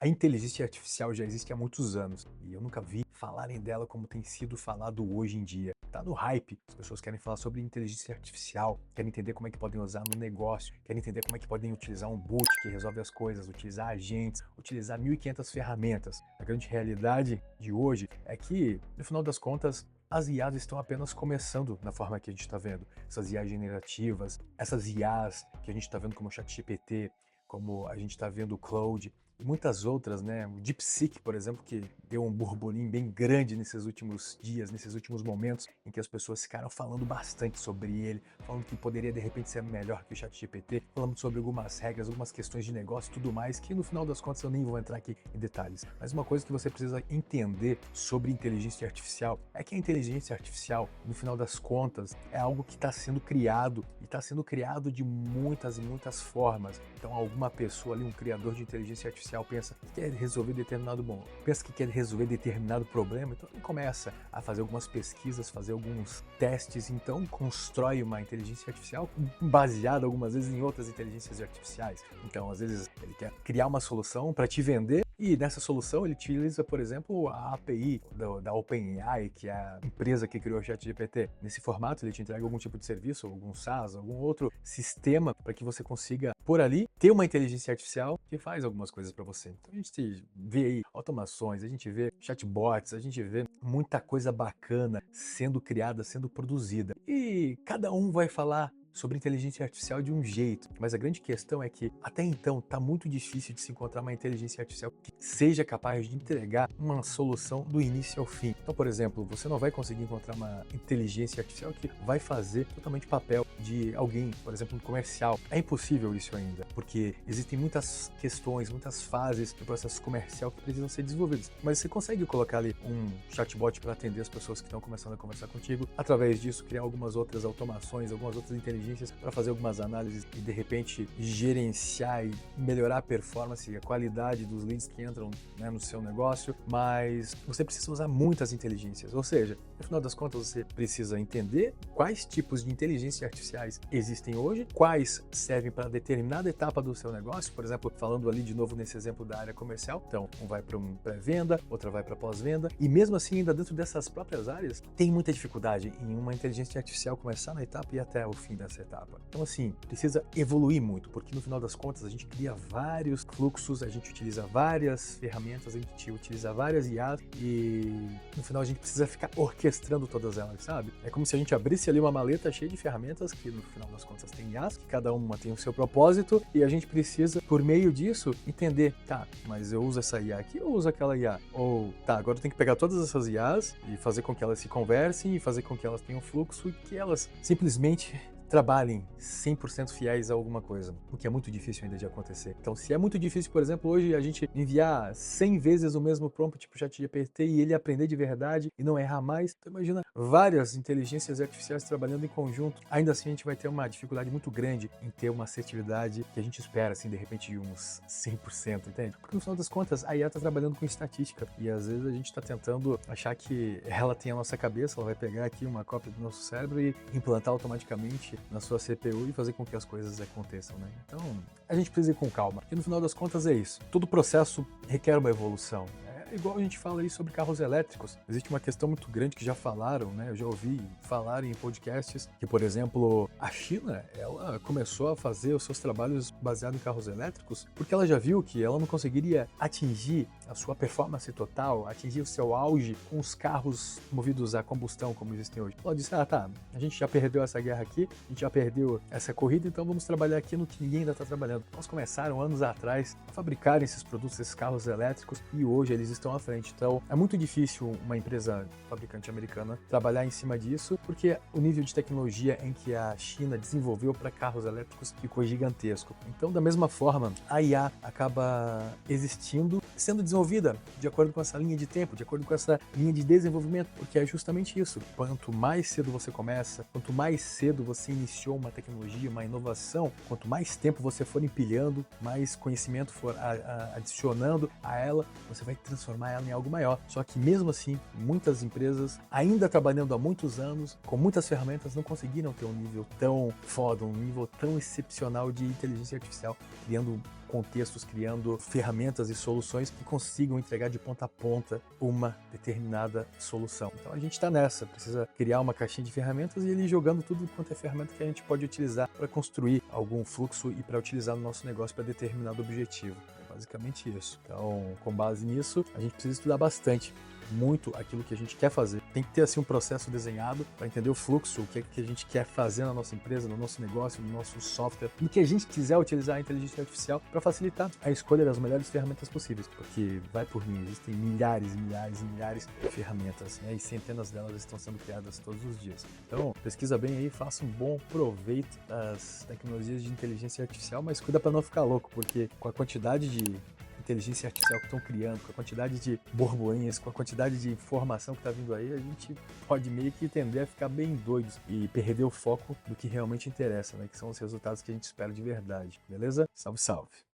A inteligência artificial já existe há muitos anos e eu nunca vi falarem dela como tem sido falado hoje em dia. Tá no hype, as pessoas querem falar sobre inteligência artificial, querem entender como é que podem usar no negócio, querem entender como é que podem utilizar um bot que resolve as coisas, utilizar agentes, utilizar 1.500 ferramentas. A grande realidade de hoje é que, no final das contas, as IAs estão apenas começando na forma que a gente está vendo. Essas IAs generativas, essas IAs que a gente está vendo como o ChatGPT, como a gente está vendo o Claude, e muitas outras, né? O DeepSeek, por exemplo, que deu um burburinho bem grande nesses últimos dias, nesses últimos momentos, em que as pessoas ficaram falando bastante sobre ele, falando que poderia de repente ser melhor que o ChatGPT, falando sobre algumas regras, algumas questões de negócio e tudo mais, que no final das contas eu nem vou entrar aqui em detalhes. Mas uma coisa que você precisa entender sobre inteligência artificial é que a inteligência artificial, no final das contas, é algo que está sendo criado e está sendo criado de muitas e muitas formas. Então, alguma pessoa ali, um criador de inteligência artificial, pensa que quer resolver pensa que quer resolver determinado problema, então ele começa a fazer algumas pesquisas, fazer alguns testes, então constrói uma inteligência artificial baseada algumas vezes em outras inteligências artificiais. Então, às vezes, ele quer criar uma solução para te vender e nessa solução ele utiliza, por exemplo, a API da OpenAI, que é a empresa que criou o ChatGPT. Nesse formato, ele te entrega algum tipo de serviço, algum SaaS, algum outro sistema para que você consiga, por ali, ter uma inteligência artificial que faz algumas coisas para você. Então a gente vê aí automações, a gente vê chatbots, a gente vê muita coisa bacana sendo criada, sendo produzida. E cada um vai falar sobre inteligência artificial de um jeito, mas a grande questão é que até então está muito difícil de se encontrar uma inteligência artificial que seja capaz de entregar uma solução do início ao fim. Então, por exemplo, você não vai conseguir encontrar uma inteligência artificial que vai fazer totalmente o papel de alguém, por exemplo, um comercial. É impossível isso ainda, porque existem muitas questões, muitas fases do processo comercial que precisam ser desenvolvidas. Mas você consegue colocar ali um chatbot para atender as pessoas que estão começando a conversar contigo, através disso criar algumas outras automações, algumas outras inteligências para fazer algumas análises e de repente gerenciar e melhorar a performance e a qualidade dos leads que entram, né, no seu negócio, mas você precisa usar muitas inteligências, ou seja, no final das contas você precisa entender quais tipos de inteligências artificiais existem hoje, quais servem para determinada etapa do seu negócio, por exemplo, falando ali de novo nesse exemplo da área comercial, então um vai para um pré-venda, outra vai para pós-venda, e mesmo assim ainda dentro dessas próprias áreas tem muita dificuldade em uma inteligência artificial começar na etapa e até o fim dessa etapa. Então assim, precisa evoluir muito, porque no final das contas a gente cria vários fluxos, a gente utiliza várias ferramentas, a gente utiliza várias IAs e no final a gente precisa ficar orquestrando todas elas, sabe? É como se a gente abrisse ali uma maleta cheia de ferramentas que no final das contas tem IAs, que cada uma tem o seu propósito e a gente precisa, por meio disso, entender, tá, mas eu uso essa IA aqui ou uso aquela IA? Ou, tá, agora eu tenho que pegar todas essas IAs e fazer com que elas se conversem e fazer com que elas tenham fluxo e que elas simplesmente trabalhem 100% fiéis a alguma coisa, o que é muito difícil ainda de acontecer. Então, se é muito difícil, por exemplo, hoje a gente enviar 100 vezes o mesmo prompt para o ChatGPT e ele aprender de verdade e não errar mais, então imagina várias inteligências artificiais trabalhando em conjunto, ainda assim a gente vai ter uma dificuldade muito grande em ter uma assertividade que a gente espera, assim, de repente de uns 100%, entende? Porque no final das contas, a IA está trabalhando com estatística e às vezes a gente está tentando achar que ela tem a nossa cabeça, ela vai pegar aqui uma cópia do nosso cérebro e implantar automaticamente na sua CPU e fazer com que as coisas aconteçam, né? Então, a gente precisa ir com calma. E no final das contas é isso. Todo processo requer uma evolução. É igual a gente fala aí sobre carros elétricos. Existe uma questão muito grande que já falaram, né? Eu já ouvi falar em podcasts que, por exemplo, a China, ela começou a fazer os seus trabalhos baseados em carros elétricos porque ela já viu que ela não conseguiria atingir a sua performance total, atingir o seu auge com os carros movidos a combustão como existem hoje. Ela disse, tá, a gente já perdeu essa guerra aqui, a gente já perdeu essa corrida, então vamos trabalhar aqui no que ninguém ainda está trabalhando. Eles começaram anos atrás a fabricar esses produtos, esses carros elétricos, e hoje eles estão à frente. Então é muito difícil uma empresa fabricante americana trabalhar em cima disso, porque o nível de tecnologia em que a China desenvolveu para carros elétricos ficou gigantesco. Então, da mesma forma, a IA acaba existindo, sendo desenvolvida de acordo com essa linha de tempo, de acordo com essa linha de desenvolvimento, porque é justamente isso. Quanto mais cedo você começa, quanto mais cedo você iniciou uma tecnologia, uma inovação, quanto mais tempo você for empilhando, mais conhecimento for adicionando a ela, você vai transformar ela em algo maior. Só que mesmo assim, muitas empresas, ainda trabalhando há muitos anos, com muitas ferramentas, não conseguiram ter um nível tão foda, um nível tão excepcional de inteligência artificial, criando contextos, criando ferramentas e soluções que consigam entregar de ponta a ponta uma determinada solução. Então a gente está nessa, precisa criar uma caixinha de ferramentas e ir jogando tudo quanto é ferramenta que a gente pode utilizar para construir algum fluxo e para utilizar no nosso negócio para determinado objetivo. É basicamente isso. Então, com base nisso, a gente precisa estudar bastante muito aquilo que a gente quer fazer. Tem que ter assim um processo desenhado para entender o fluxo, o que é que a gente quer fazer na nossa empresa, no nosso negócio, no nosso software, no que a gente quiser utilizar a inteligência artificial para facilitar a escolha das melhores ferramentas possíveis, porque vai por mim, existem milhares e milhares e milhares de ferramentas, né, e centenas delas estão sendo criadas todos os dias. Então, pesquisa bem aí, faça um bom proveito das tecnologias de inteligência artificial, mas cuida para não ficar louco, porque com a quantidade de inteligência artificial que estão criando, com a quantidade de borboinhas, com a quantidade de informação que está vindo aí, a gente pode meio que tender a ficar bem doidos e perder o foco do que realmente interessa, né? Que são os resultados que a gente espera de verdade, beleza? Salve, salve!